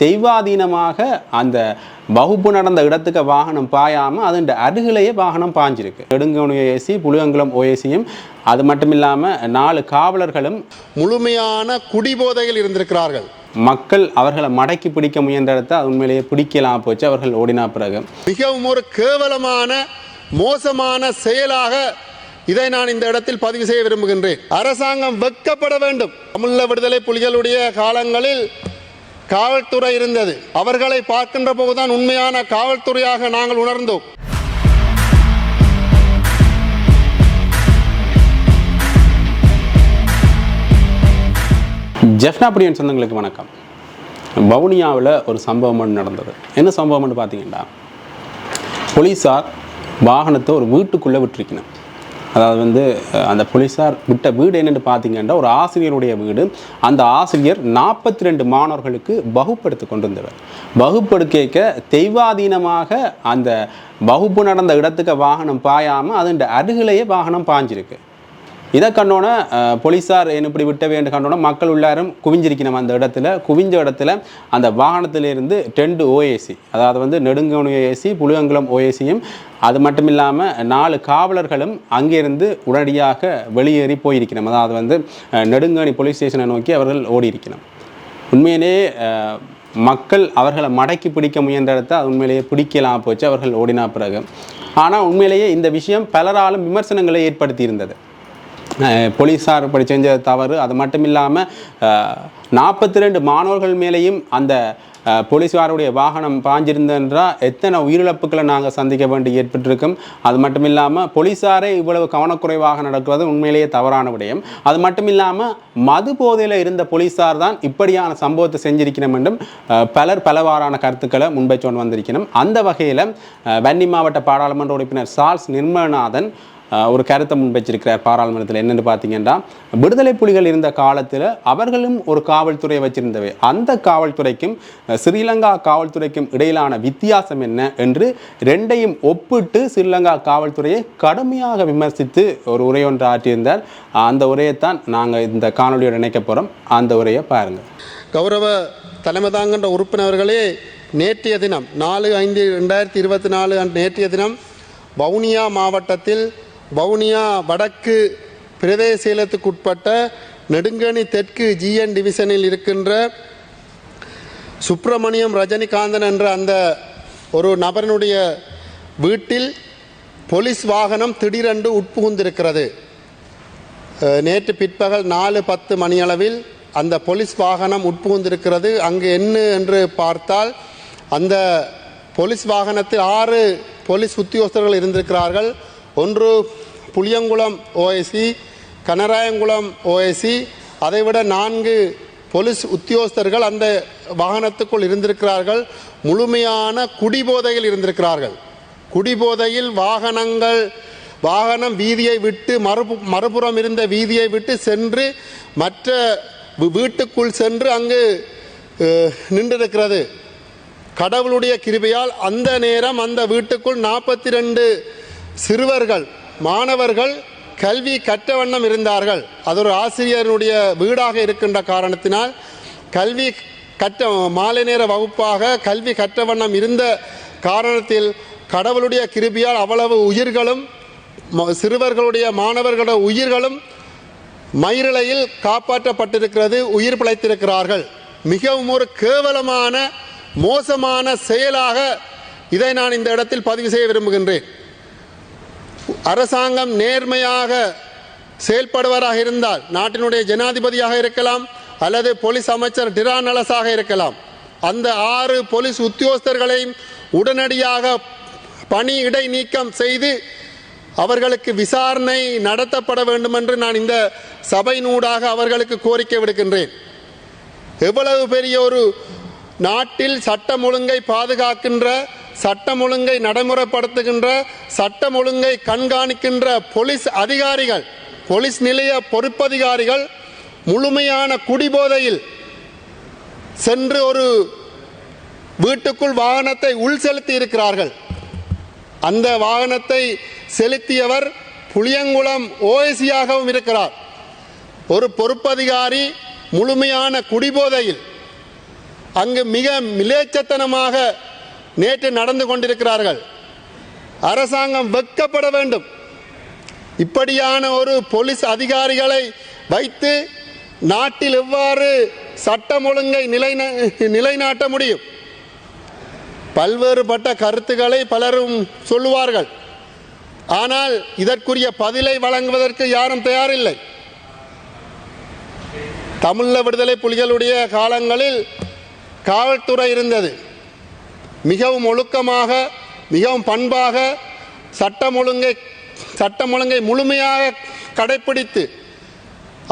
தெய்வாதீனமாக அந்த வகுப்பு நடந்த இடத்துக்கு வாகனம் பாயாமல் அதன் அருகிலேயே வாகனம் பாஞ்சிருக்கு. நெடுங்கோணி ஓஏசி, புளியங்குளம் ஓஏசியும், அது மட்டும் இல்லாமல் 4 காவலர்களும் முழுமையான குடிபோதையில் இருந்திருக்கிறார்கள். மக்கள் அவர்களை மடக்கி பிடிக்க முயன்ற இடத்தை அது உண்மையிலேயே பிடிக்கலாம் போச்சு. அவர்கள் ஓடினா பிறகு மிகவும் ஒரு கேவலமான மோசமான செயலாக இதை நான் இந்த இடத்தில் பதிவு செய்ய விரும்புகின்றேன். அரசாங்கம் வெட்கப்பட வேண்டும். தமிழீழ விடுதலை புலிகளுடைய காலங்களில் காவல்துறை இருந்தது. அவர்களை பார்க்கின்ற போதுதான் உண்மையான காவல்துறையாக நாங்கள் உணர்ந்தோம். ஜெஃப்னாபடியன் சொந்தங்களுக்கு வணக்கம். வவுனியாவில் ஒரு சம்பவம் நடந்தது. என்ன சம்பவம்னு பார்த்தீங்கன்னா, போலீஸார் வாகனத்தை ஒரு வீட்டுக்குள்ளே விட்டுருக்கணும். அதாவது அந்த போலீஸார் விட்ட வீடு என்னென்னு பார்த்தீங்கன்னா, ஒரு ஆசிரியருடைய வீடு. அந்த ஆசிரியர் 42 மாணவர்களுக்கு வகுப்படுத்தி கொண்டிருந்தவர். வகுப்படுக்க தெய்வாதீனமாக அந்த வகுப்பு நடந்த இடத்துக்கு வாகனம் பாயாமல் அதன் அருகிலேயே வாகனம் பாஞ்சிருக்கு. இதை கண்டோன்னே போலீஸார் இப்படி விட்ட வேண்டும் கண்டோன்னே மக்கள் உள்ளாரும் குவிஞ்சிருக்கணும். அந்த இடத்துல குவிஞ்ச இடத்துல அந்த வாகனத்திலிருந்து 2 ஓஏசி, அதாவது நெடுங்கோணி ஓஏசி, புளியங்குளம் ஓஏசியும், அது மட்டும் இல்லாமல் 4 காவலர்களும் அங்கேருந்து உடனடியாக வெளியேறி போயிருக்கணும். அதாவது நெடுங்கோணி போலீஸ் ஸ்டேஷனை நோக்கி அவர்கள் ஓடி இருக்கணும். உண்மையிலே மக்கள் அவர்களை மடக்கி பிடிக்க முயன்ற இடத்தை அது உண்மையிலேயே பிடிக்கலாம் போச்சு. அவர்கள் ஓடினா பிறகு. ஆனால் உண்மையிலேயே இந்த விஷயம் பலராலும் விமர்சனங்களை ஏற்படுத்தி இருந்தது. போலீஸார் இப்படி செஞ்ச தவறு. அது மட்டும் இல்லாமல் 42 மாணவர்கள் மேலேயும் அந்த போலீஸாருடைய வாகனம் பாஞ்சிருந்தென்றால் எத்தனை உயிரிழப்புகளை நாங்கள் சந்திக்க வேண்டி ஏற்பட்டிருக்கும். அது மட்டும் இல்லாமல் போலீஸாரே இவ்வளவு கவனக்குறைவாக நடக்கிறது உண்மையிலேயே தவறான விடயம். அது மட்டும் இல்லாமல் மது போதையில் இருந்த போலீஸார் தான் இப்படியான சம்பவத்தை செஞ்சிருக்கணும் என்றும் பலவாறான கருத்துக்களை முன்பை சொன்ன வந்திருக்கணும். அந்த வகையில் வன்னி மாவட்ட பாராளுமன்ற உறுப்பினர் சார்ல்ஸ் நிர்மலநாதன் ஒரு கருத்தை முன்வைச்சிருக்கிறார் பாராளுமன்றத்தில். என்னென்னு பார்த்தீங்கன்னா, விடுதலை புலிகள் இருந்த காலத்தில் அவர்களும் ஒரு காவல்துறையை வச்சிருந்தவை. அந்த காவல்துறைக்கும் ஸ்ரீலங்கா காவல்துறைக்கும் இடையிலான வித்தியாசம் என்ன என்று ரெண்டையும் ஒப்பிட்டு ஸ்ரீலங்கா காவல்துறையை கடுமையாக விமர்சித்து ஒரு உரை ஒன்று ஆற்றியிருந்தார். அந்த உரையைத்தான் நாங்கள் இந்த காணொலியோடு இணைக்க போகிறோம். அந்த உரையை பாருங்கள். கௌரவ தலைமை தாங்கன்ற உறுப்பினர்களே, நேற்றைய தினம் 4/5/2024 நேற்றைய தினம் வவுனியா மாவட்டத்தில் வவுனியா வடக்கு பிரதேச செயலகத்துக்குட்பட்ட நெடுங்கணி தெற்கு GN டிவிஷனில் இருக்கின்ற சுப்பிரமணியம் ரஜினிகாந்தன் என்ற அந்த ஒரு நபரினுடைய வீட்டில் போலீஸ் வாகனம் திடீரென்று உட்புகுந்திருக்கிறது. நேற்று பிற்பகல் 4:10 மணியளவில் அந்த போலீஸ் வாகனம் உட்புகுந்திருக்கிறது. அங்கு என்ன என்று பார்த்தால், அந்த போலீஸ் வாகனத்தில் 6 போலீஸ் உத்தியோகஸ்தர்கள் இருந்திருக்கிறார்கள். ஒன்று புளியங்குளம் ஓஏசி, கனராயங்குளம் ஓஏசி, அதைவிட 4 போலீஸ் உத்தியோகஸ்தர்கள் அந்த வாகனத்துக்குள் இருந்திருக்கிறார்கள். முழுமையான குடிபோதையில் இருந்திருக்கிறார்கள். குடிபோதையில் வாகனம் வீதியை விட்டு மறுபுறம் இருந்த வீதியை விட்டு சென்று மற்ற வீட்டுக்குள் சென்று அங்கு நின்றிருக்கிறது. கடவுளுடைய கிருபையால் அந்த நேரம் அந்த வீட்டுக்குள் 42 சிறுவர்கள் மாணவர்கள் கல்வி கற்ற வண்ணம் இருந்தார்கள். அது ஒரு ஆசிரியருடைய வீடாக இருக்கின்ற காரணத்தினால் கல்வி கற்ற மாலை நேர வகுப்பாக கல்வி கற்ற வண்ணம் இருந்த காரணத்தில் கடவுளுடைய கிருபையால் அவ்வளவு உயிர்களும் சிறுவர்களுடைய மாணவர்களுடைய உயிர்களும் மயிரிழையில் காப்பாற்றப்பட்டிருக்கிறது, உயிர் பிழைத்திருக்கிறார்கள். மிகவும் ஒரு கேவலமான மோசமான செயலாக இதை நான் இந்த இடத்தில் பதிவு செய்ய விரும்புகின்றேன். அரசாங்கம் நேர்மையாக செயல்படுவராக இருந்தால், நாட்டினுடைய ஜனாதிபதியாக இருக்கலாம் அல்லது போலீஸ் அமைச்சர் டிரான் நலஸாக இருக்கலாம், அந்த 6 போலீஸ் உத்தியோகஸ்தர்களையும் உடனடியாக பணி இடைநீக்கம் செய்து அவர்களுக்கு விசாரணை நடத்தப்பட வேண்டும் என்று நான் இந்த சபையினூடாக அவர்களுக்கு கோரிக்கை விடுக்கின்றேன். எவ்வளவு பெரிய ஒரு நாட்டில் சட்டம் ஒழுங்கை பாதுகாக்கின்ற, சட்டம் ஒழுங்கை நடைமுறைப்படுத்துகின்ற, சட்டம் ஒழுங்கை கண்காணிக்கின்ற போலீஸ் அதிகாரிகள், போலீஸ் நிலைய பொறுப்பதிகாரிகள் முழுமையான குடிபோதையில் சென்று ஒரு வீட்டுக்குள் வாகனத்தை உள் செலுத்தி இருக்கிறார்கள். அந்த வாகனத்தை செலுத்தியவர் புளியங்குளம் ஓஏசியாகவும் இருக்கிறார். ஒரு பொறுப்பதிகாரி முழுமையான குடிபோதையில் அங்கு மிக மிலேச்சத்தனமாக நேற்று நடந்து கொண்டிருக்கிறார்கள். அரசாங்கம் வெட்கப்பட வேண்டும். இப்படியான ஒரு போலீஸ் அதிகாரிகளை வைத்து நாட்டில் எவ்வாறு சட்டம் ஒழுங்கை நிலைநாட்ட முடியும்? பல்வேறுபட்ட கருத்துக்களை பலரும் சொல்லுவார்கள். ஆனால் இதற்குரிய பதிலை வழங்குவதற்கு யாரும் தயாரில்லை. தமிழீழ விடுதலை புலிகளுடைய காலங்களில் காவல்துறை இருந்தது. மிகவும் ஒழுக்கமாக, மிகவும் பண்பாக சட்டம் ஒழுங்கை முழுமையாக கடைப்பிடித்து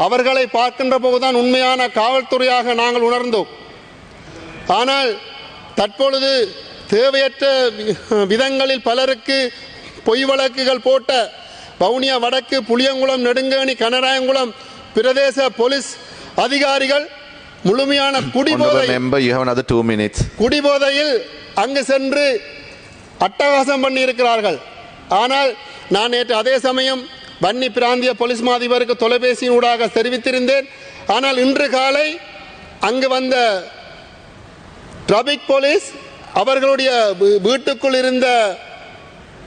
அவர்களை பார்க்கின்ற போதுதான் உண்மையான காவல்துறையாக நாங்கள் உணர்ந்தோம். ஆனால் தற்பொழுது தேவையற்ற விதங்களில் பலருக்கு பொய் வழக்குகள் போட்ட வவுனியா வடக்கு, புளியங்குளம், நெடுங்கேணி, கனராயங்குளம் பிரதேச போலீஸ் அதிகாரிகள் முழுமையான குடிபோதையில் அங்கு சென்று அட்டகாசம் பண்ணி இருக்கிறார்கள். ஆனால் நான் நேற்று அதே சமயம் வன்னி பிராந்திய போலீஸ் மாதிபருக்கு தொலைபேசியினூடாக தெரிவித்திருந்தேன். ஆனால் இன்று காலை அங்கு வந்த டிராபிக் போலீஸ் அவர்களுடைய வீட்டுக்குள் இருந்த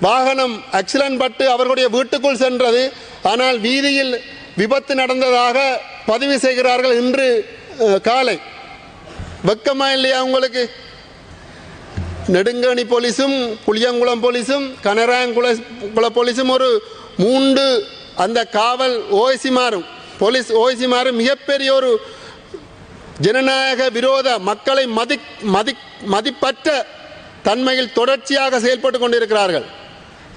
வாகனம் ஆக்சிடென்ட் பட்டு அவர்களுடைய வீட்டுக்குள் சென்றது. ஆனால் வீதியில் விபத்து நடந்ததாக பதிவு செய்கிறார்கள் இன்று காலை. வெக்கமா இல்லையா உங்களுக்கு? நெடுங்கணி போலீஸும், புளியங்குளம் போலீஸும், கனராயங்குள போலீஸும் ஒரு 3 அந்த காவல் ஓய்சிமாரும் மிகப்பெரிய ஒரு ஜனநாயக விரோத மக்களை மதிப்பற்ற தன்மையில் தொடர்ச்சியாக செயல்பட்டு கொண்டிருக்கிறார்கள்.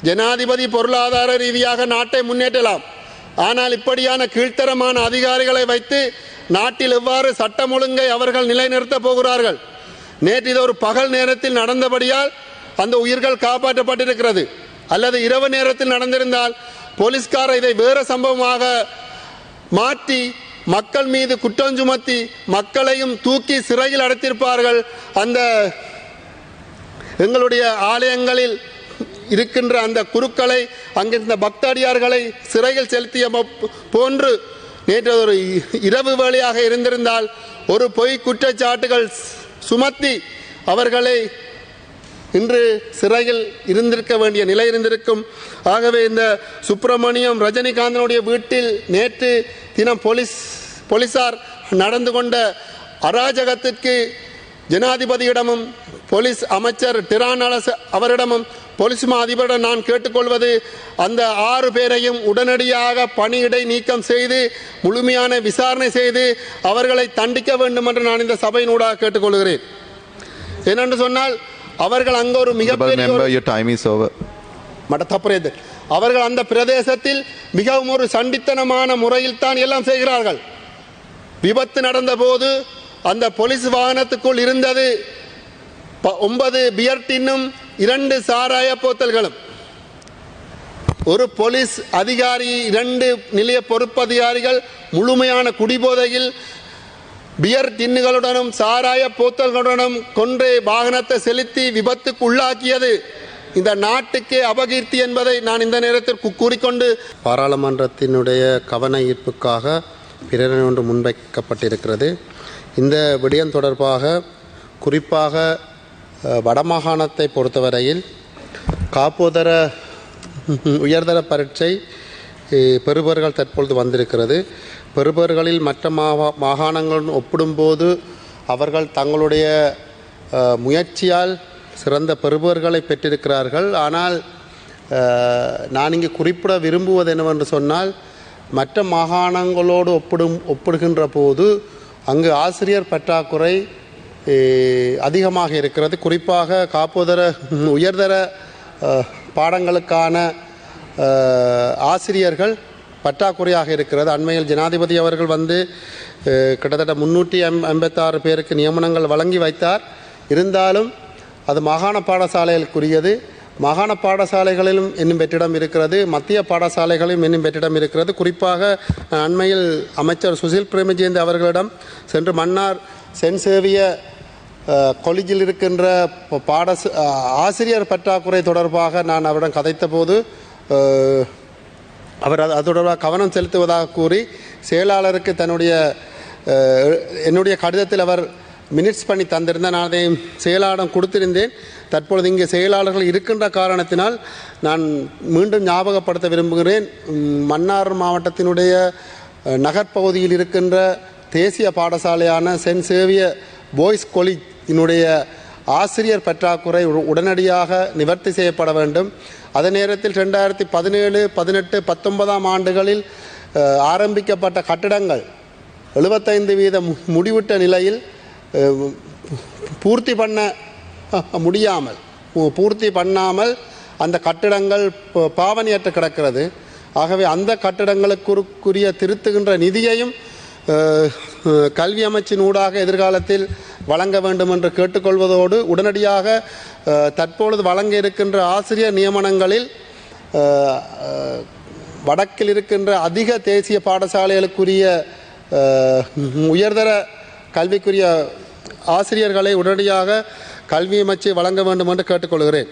ஜனாதிபதி பொருளாதார ரீதியாக நாட்டை முன்னேற்றலாம். ஆனால் இப்படியான கீழ்த்தரமான அதிகாரிகளை வைத்து நாட்டில் எவ்வாறு சட்டம் ஒழுங்கை அவர்கள் நிலைநிறுத்தப் போகிறார்கள்? நேற்று இது ஒரு பகல் நேரத்தில் நடந்தபடியால் அந்த உயிர்கள் காப்பாற்றப்பட்டிருக்கிறது. அல்லது இரவு நேரத்தில் நடந்திருந்தால் போலீஸ்காரர் இதை வேறு சம்பவமாக மாற்றி மக்கள் மீது குற்றம் சுமத்தி மக்களையும் தூக்கி சிறையில் அடைத்திருப்பார்கள். அந்த எங்களுடைய ஆலயங்களில் இருக்கின்ற அந்த குருக்களை, அங்கிருந்த பக்தடியார்களை சிறையில் செலுத்திய போன்று நேற்று ஒரு இரவு வேளையாக இருந்திருந்தால் ஒரு பொய் குற்றச்சாட்டுகள் சுமத்தி அவர்களை இன்று சிறையில் இருந்திருக்க வேண்டிய நிலை இருந்திருக்கும். ஆகவே இந்த சுப்பிரமணியம் ரஜினிகாந்தனுடைய வீட்டில் நேற்று தினம் போலீசார் நடந்து கொண்ட அராஜகத்திற்கு ஜனாதிபதியிடமும் போலீஸ் அமைச்சர் டிரான் அவரிடமும் போலீஸ் அதிபரிடம் நான் கேட்டுக்கொள்வது, அந்த 6 பேரையும் உடனடியாக பணியிடை நீக்கம் செய்து முழுமையான விசாரணை செய்து அவர்களை தண்டிக்க வேண்டும் என்று நான் இந்த சபையினூடாக கேட்டுக்கொள்கிறேன். ஏனென்று சொன்னால் அவர்கள் அங்கு ஒரு மிகப்பெரிய அவர்கள் அந்த பிரதேசத்தில் மிகவும் ஒரு சண்டித்தனமான முறையில் தான் எல்லாம் செய்கிறார்கள். விபத்து நடந்த போது அந்த போலீஸ் வாகனத்துக்குள் இருந்தது 9 பியர் டின்னும் 2 சாராய போத்தல்களும். ஒரு போலீஸ் அதிகாரி, 2 நிலைய பொறுப்பதிகாரிகள் முழுமையான குடிபோதையில் பியர் டின்னுகளுடனும் சாராய போத்தல்களுடனும் கொன்று வாகனத்தை செலுத்தி விபத்துக்கு உள்ளாக்கியது இந்த நாட்டுக்கே அபகீர்த்தி என்பதை நான் இந்த நேரத்தில் கூறிக்கொண்டு, பாராளுமன்றத்தினுடைய கவன ஈர்ப்புக்காக பிரேரணை ஒன்று முன்வைக்கப்பட்டிருக்கிறது. இந்த விடயம் தொடர்பாக குறிப்பாக வடமாகாணத்தை பொறுத்தவரையில் காப்போதர உயர்தர பரீட்சை பெறுபவர்கள் தற்பொழுது வந்திருக்கிறது. பெறுபவர்களில் மற்ற மாகாணங்களுடன் ஒப்பிடும்போது அவர்கள் தங்களுடைய முயற்சியால் சிறந்த பெறுபவர்களை பெற்றிருக்கிறார்கள். ஆனால் நான் இங்கு குறிப்பிட விரும்புவது என்னவென்று சொன்னால், மற்ற மாகாணங்களோடு ஒப்பிடுகின்ற போது அங்கு ஆசிரியர் பற்றாக்குறை அதிகமாக இருக்கிறது. குறிப்பாக காப்போதர உயர்தர பாடங்களுக்கான ஆசிரியர்கள் பற்றாக்குறையாக இருக்கிறது. அண்மையில் ஜனாதிபதி அவர்கள் வந்து கிட்டத்தட்ட 356 பேருக்கு நியமனங்கள் வழங்கி வைத்தார். இருந்தாலும் அது மாகாண பாடசாலைகளுக்குரியது. மாகாண பாடசாலைகளிலும் இன்னும் வெற்றிடம் இருக்கிறது, மத்திய பாடசாலைகளிலும் இன்னும் வெற்றிடம் இருக்கிறது. குறிப்பாக அண்மையில் அமைச்சர் சுசில் பிரேமஜெயந்தி அவர்களிடம் சென்று மன்னார் சென்ட் சேவிய காலேஜில் இருக்கின்ற ஆசிரியர் பற்றாக்குறை தொடர்பாக நான் அவரிடம் கதைத்த போது அவர் அது தொடர்பாக கவனம் செலுத்துவதாக கூறி செயலாளருக்கு என்னுடைய கடிதத்தில் அவர் மினிட்ஸ் பண்ணி தந்திருந்தேன். நான் அதை செயலாளரிடம் கொடுத்திருந்தேன். தற்பொழுது இங்கே செயலாளர்கள் இருக்கின்ற காரணத்தினால் நான் மீண்டும் ஞாபகப்படுத்த விரும்புகிறேன். மன்னார் மாவட்டத்தினுடைய நகர்ப்பகுதியில் இருக்கின்ற தேசிய பாடசாலையான சென்ட் சேவியர் பாய்ஸ் காலேஜினுடைய ஆசிரியர் பற்றாக்குறை உடனடியாக நிவர்த்தி செய்யப்பட வேண்டும். அதே நேரத்தில் 2017, 18, 19 ஆண்டுகளில் ஆரம்பிக்கப்பட்ட கட்டிடங்கள் 75% முடிவிட்ட நிலையில் பூர்த்தி பண்ணாமல் அந்த கட்டிடங்கள் பாவனையற்று கிடக்கிறது. ஆகவே அந்த கட்டிடங்களுக்குரிய திருத்துகின்ற நிதியையும் கல்வி அமைச்சின் ஊடாக எதிர்காலத்தில் வழங்க வேண்டும் என்று கேட்டுக்கொள்வதோடு, உடனடியாக தற்பொழுது வழங்க இருக்கின்ற ஆசிரியர் நியமனங்களில் வடக்கில் இருக்கின்ற அதிக தேசிய பாடசாலைகளுக்குரிய உயர்தர கல்விக்குரிய ஆசிரியர்களை உடனடியாக கல்வி அமைச்சு வழங்க வேண்டும் என்று கேட்டுக்கொள்கிறேன்.